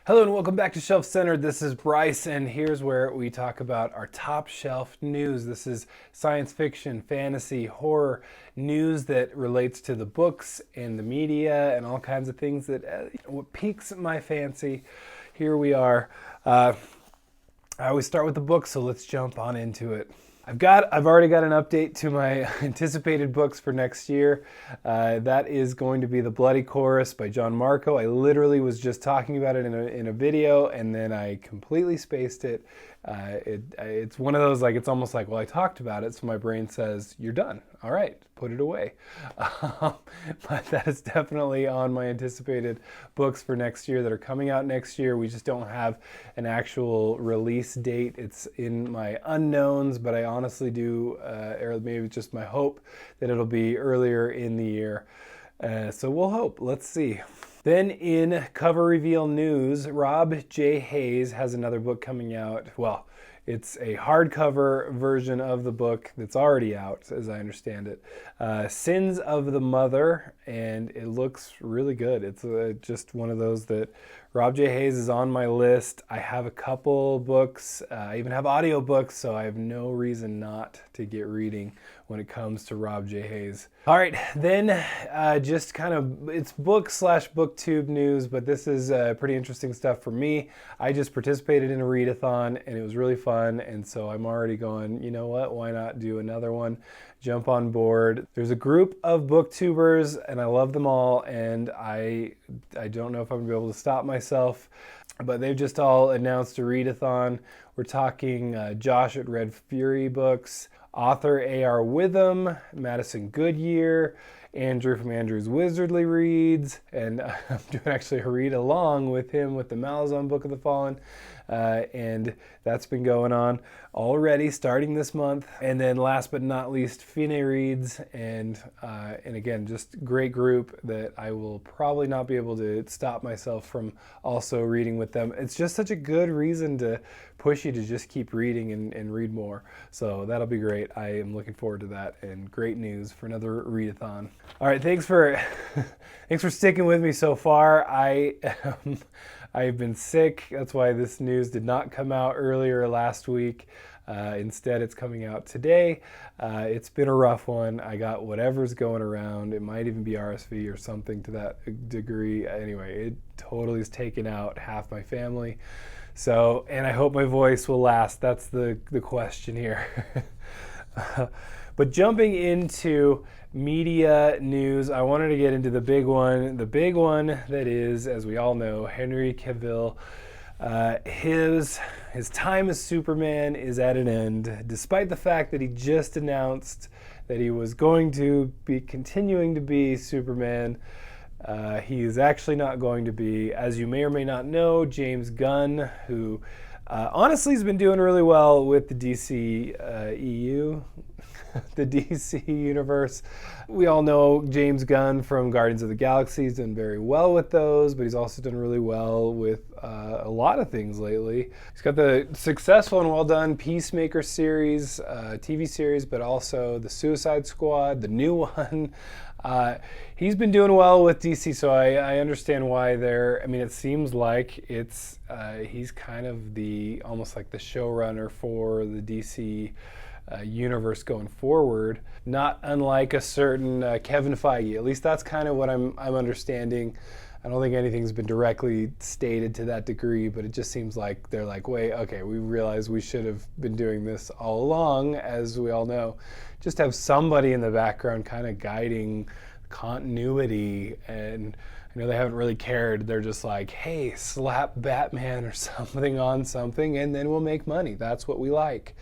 Hello and welcome back to Shelf Centered. This is Bryce, and here's where we talk about our top shelf news. This is science fiction, fantasy, horror news that relates to the books and the media and all kinds of things that what piques my fancy. Here we are. I always start with the book, so let's jump on into it. I've already got an update to my anticipated books for next year. That is going to be The Bloody Chorus by John Marco. I literally was just talking about it in a video, and then I completely spaced it. It's one of those, like, it's almost like, well, I talked about it, so my brain says, you're done. All right, put it away. But that is definitely on my anticipated books for next year that are coming out next year. We just don't have an actual release date. It's in my unknowns, but I honestly do, or maybe just my hope that it'll be earlier in the year. So we'll hope. Let's see. Then in cover reveal news, Rob J. Hayes has another book coming out. Well, it's a hardcover version of the book that's already out, as I understand it. Sins of the Mother, and it looks really good. It's just one of those that Rob J. Hayes is on my list. I have a couple books. I even have audiobooks, so I have no reason not to get reading when it comes to Rob J. Hayes. All right, then just kind of, it's book/booktube news, but this is pretty interesting stuff for me. I just participated in a readathon, and it was really fun, and so I'm already going, you know what, why not do another one? Jump on board. There's a group of booktubers, and I love them all, and I don't know if I'm gonna be able to stop myself, but they've just all announced a readathon. We're talking Josh at Red Fury Books, author A.R. Witham, Madison Goodyear, Andrew from Andrew's Wizardly Reads, and I'm doing actually a read along with him with the Malazan Book of the Fallen, and that's been going on already starting this month. And then last but not least, Fine Reads, and again, just great group that I will probably not be able to stop myself from also reading with them. It's just such a good reason to push you to just keep reading and read more. So that'll be great. I am looking forward to that, and great news for another readathon. All right, thanks for sticking with me so far. I've been sick. That's why this news did not come out earlier last week. Instead, it's coming out today. It's been a rough one. I got whatever's going around. It might even be RSV or something to that degree. Anyway, it totally has taken out half my family. So, and I hope my voice will last. That's the question here. But jumping into media news, I wanted to get into the big one. The big one that is, as we all know, Henry Cavill. His time as Superman is at an end, despite the fact that he just announced that he was going to be continuing to be Superman. He is actually not going to be. As you may or may not know, James Gunn, who honestly has been doing really well with the DC EU, the DC universe. We all know James Gunn from Guardians of the Galaxy. He's done very well with those, but he's also done really well with a lot of things lately. He's got the successful and well done Peacemaker series, TV series, but also the Suicide Squad, the new one. He's been doing well with DC, so I understand why they're, I mean, it seems like it's, he's kind of almost like the showrunner for the DC universe going forward, not unlike a certain Kevin Feige. At least that's kind of what I'm understanding. I don't think anything's been directly stated to that degree, but it just seems like they're like, wait, okay, we realize we should have been doing this all along, as we all know. Just have somebody in the background kind of guiding continuity, and I know they haven't really cared. They're just like, hey, slap Batman or something on something, and then we'll make money. That's what we like.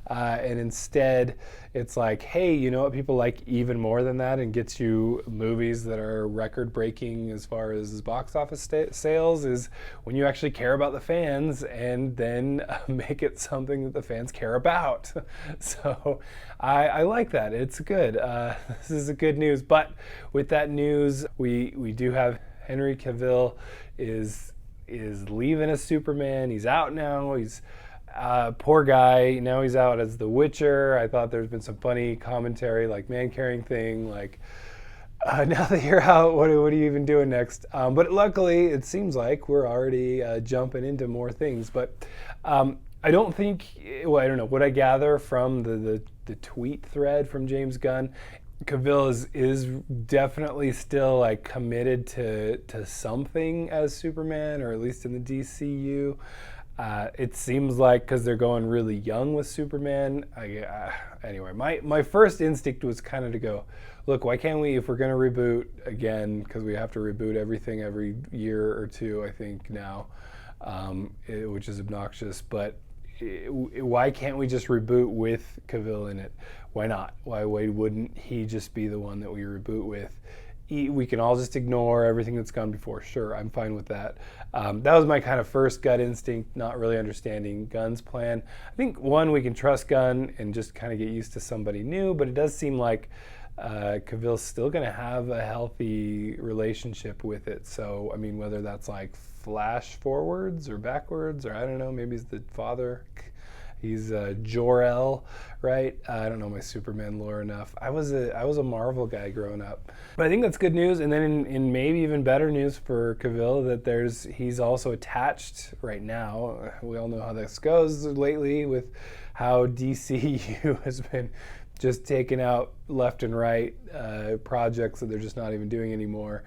And instead, it's like, hey, you know what people like even more than that, and gets you movies that are record-breaking as far as box office sales, is when you actually care about the fans and then make it something that the fans care about. So I like that. It's good. This is a good news. But with that news, we do have Henry Cavill is leaving as Superman. He's out now. He's poor guy. Now he's out as The Witcher. I thought there's been some funny commentary, like man-carrying thing, like Now that you're out, what are you even doing next? But luckily, it seems like we're already jumping into more things. But I don't think, well, I don't know. What I gather from the tweet thread from James Gunn, Cavill is definitely still like committed to something as Superman, or at least in the DCU. It seems like because they're going really young with Superman. Anyway, my first instinct was kind of to go, look, why can't we, if we're going to reboot again, because we have to reboot everything every year or two, I think now, which is obnoxious, but why can't we just reboot with Cavill in it? Why not? Why wouldn't he just be the one that we reboot with? We can all just ignore everything that's gone before. Sure, I'm fine with that. That was my kind of first gut instinct, not really understanding Gunn's plan. I think, one, we can trust Gunn and just kind of get used to somebody new, but it does seem like Cavill's still going to have a healthy relationship with it. So, I mean, whether that's like flash forwards or backwards, or I don't know, maybe he's the father. He's Jor-El, right? I don't know my Superman lore enough. I was a Marvel guy growing up, but I think that's good news. And then in maybe even better news for Cavill, that he's also attached right now. We all know how this goes lately with how DCU has been just taking out left and right projects that they're just not even doing anymore.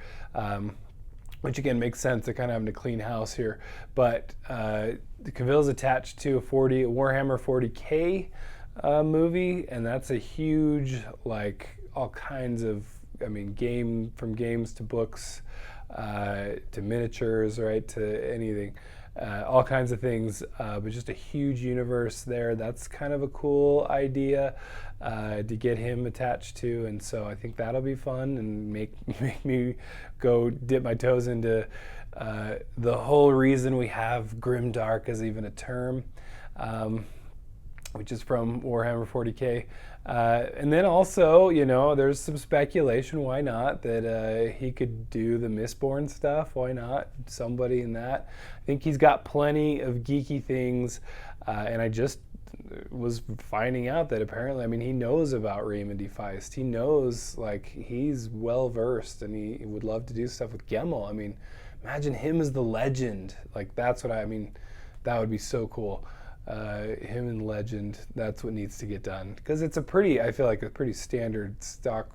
Which again makes sense. They're kind of having to clean house here. But Cavill's attached to a Warhammer 40K movie, and that's a huge, like, all kinds of, I mean, from games to books to miniatures, right, to anything. All kinds of things, but just a huge universe there. That's kind of a cool idea to get him attached to, and so I think that'll be fun and make me go dip my toes into the whole reason we have grimdark as even a term, which is from Warhammer 40K. And then also, there's some speculation, why not, that he could do the Mistborn stuff. Why not? Somebody in that. I think he's got plenty of geeky things, and I just was finding out that apparently, I mean, he knows about Raymond D. Feist. He knows, like, he's well-versed, and he would love to do stuff with Gemmel. I mean, imagine him as the legend. Like, that's what I mean, that would be so cool. Him and Legend, that's what needs to get done. Because it's I feel like a pretty standard, stock,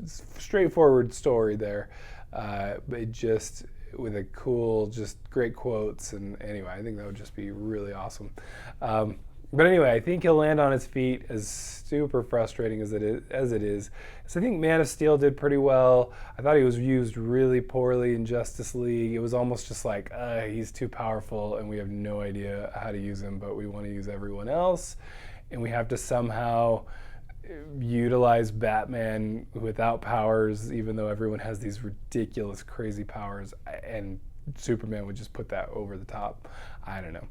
straightforward story there. But just with a cool, just great quotes. And anyway, I think that would just be really awesome. But anyway, I think he'll land on his feet, as super frustrating as it is. So I think Man of Steel did pretty well. I thought he was used really poorly in Justice League. It was almost just like, he's too powerful and we have no idea how to use him, but we want to use everyone else. And we have to somehow utilize Batman without powers, even though everyone has these ridiculous, crazy powers. And Superman would just put that over the top. I don't know.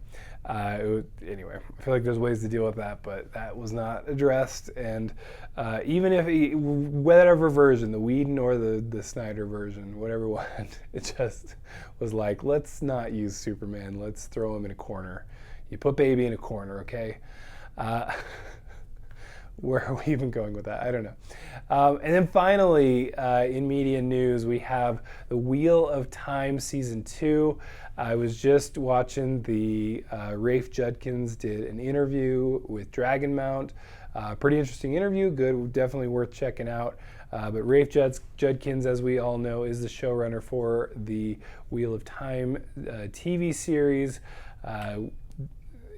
Anyway, I feel like there's ways to deal with that, but that was not addressed. And even if whatever version, the Whedon or the Snyder version, whatever one, it just was like, let's not use Superman. Let's throw him in a corner. You put baby in a corner, okay? Where are we even going with that? I don't know. And then finally, in media news, we have The Wheel of Time Season 2. I was just watching Rafe Judkins did an interview with Dragonmount. Pretty interesting interview, good, definitely worth checking out. But Rafe Judkins, as we all know, is the showrunner for the Wheel of Time TV series.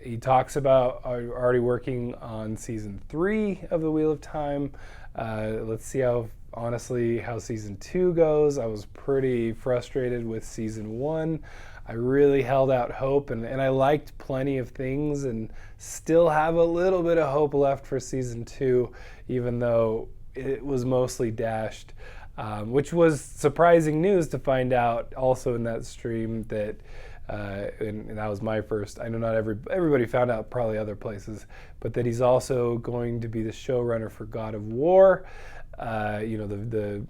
He talks about already working on season 3 of the Wheel of Time. Let's see how season 2 goes. I was pretty frustrated with season 1. I really held out hope, and I liked plenty of things, and still have a little bit of hope left for season 2, even though it was mostly dashed, which was surprising news to find out also in that stream that. And that was my first. I know not everybody found out, probably other places, but that he's also going to be the showrunner for God of War, the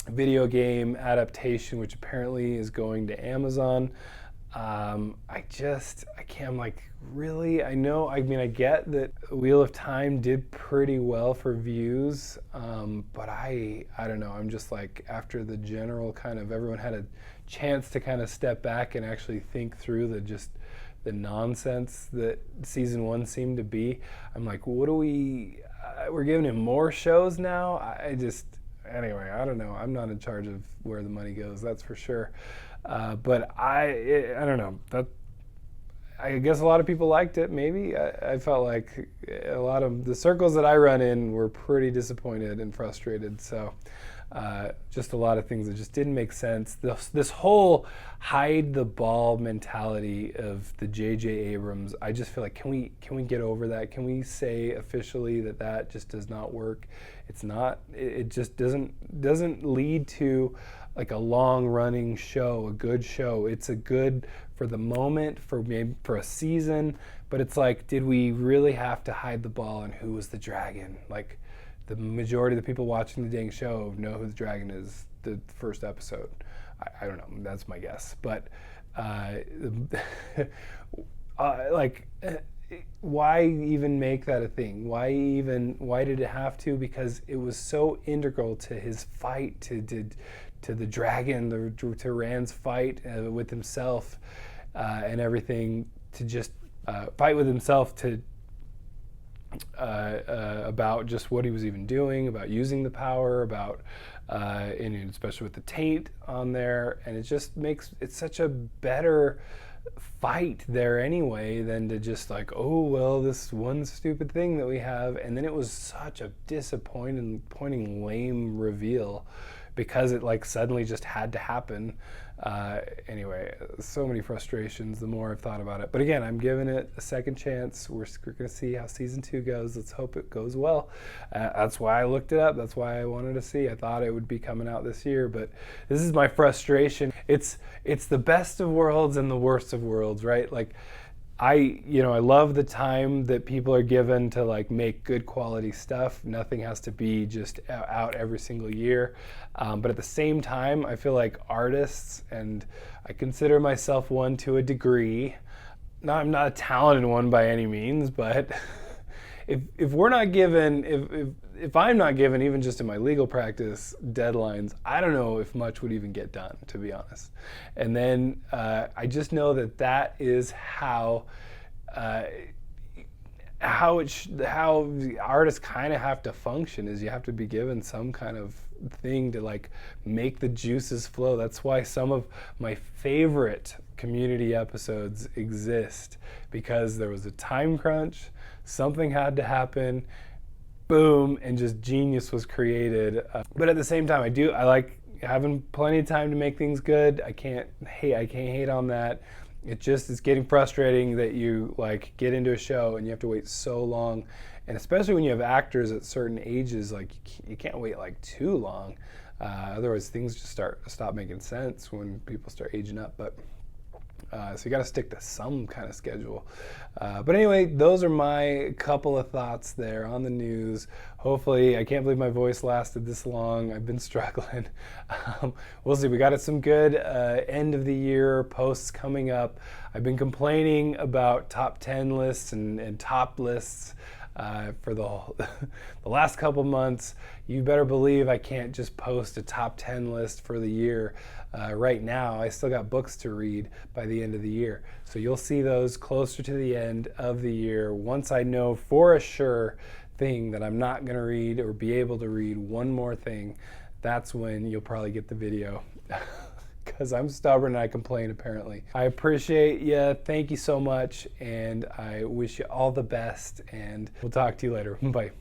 video game adaptation, which apparently is going to Amazon. I can't, I'm like, really? I know, I mean, I get that Wheel of Time did pretty well for views, but I don't know, I'm just like, after the general kind of, everyone had a chance to kind of step back and actually think through the nonsense that season 1 seemed to be. I'm like, what do we're giving him more shows now? Anyway, I don't know. I'm not in charge of where the money goes, that's for sure. But I don't know. I guess a lot of people liked it, maybe. I felt like a lot of the circles that I run in were pretty disappointed and frustrated. So just a lot of things that just didn't make sense. This whole hide the ball mentality of the J.J. Abrams, I just feel like, can we get over that? Can we say officially that just does not work? It's not. It just doesn't lead to like a long-running show, a good show. It's a good for the moment, for maybe for a season, but it's like, did we really have to hide the ball on who was the dragon? Like, the majority of the people watching the dang show know who the dragon is the first episode. I don't know, that's my guess. But why even make that a thing? Why did it have to? Because it was so integral to his fight to the dragon, to Rand's fight with himself and everything, to just fight with himself about just what he was even doing, about using the power, about and especially with the taint on there, and it just makes it such a better fight there anyway than to just like, oh well, this one stupid thing that we have. And then it was such a disappointing, lame reveal because it like suddenly just had to happen. Anyway, so many frustrations the more I've thought about it. But again, I'm giving it a second chance. We're going to see how season 2 goes. Let's hope it goes well. That's why I looked it up. That's why I wanted to see. I thought it would be coming out this year, but this is my frustration. It's the best of worlds and the worst of worlds, right? Like, I love the time that people are given to like make good quality stuff. Nothing has to be just out every single year. But at the same time, I feel like artists, and I consider myself one to a degree. Now, I'm not a talented one by any means, but if we're not given, if I'm not given, even just in my legal practice, deadlines, I don't know if much would even get done, to be honest. And then I just know that is how artists kind of have to function, is you have to be given some kind of thing to like make the juices flow. That's why some of my favorite community episodes exist, because there was a time crunch, something had to happen, boom, and just genius was created. But at the same time, I like having plenty of time to make things good. I can't hate on that. It just is getting frustrating that you like get into a show and you have to wait so long, and especially when you have actors at certain ages, like you can't wait like too long. Otherwise, things just stop making sense when people start aging up. But so you got to stick to some kind of schedule. But anyway, those are my couple of thoughts there on the news. Hopefully, I can't believe my voice lasted this long. I've been struggling. We'll see. We got some good end of the year posts coming up. I've been complaining about top 10 lists and top lists for the last couple months. You better believe I can't just post a top 10 list for the year. Right now, I still got books to read by the end of the year. So you'll see those closer to the end of the year. Once I know for a sure thing that I'm not going to read or be able to read one more thing, that's when you'll probably get the video. Because I'm stubborn and I complain, apparently. I appreciate you. Thank you so much. And I wish you all the best. And we'll talk to you later. Bye.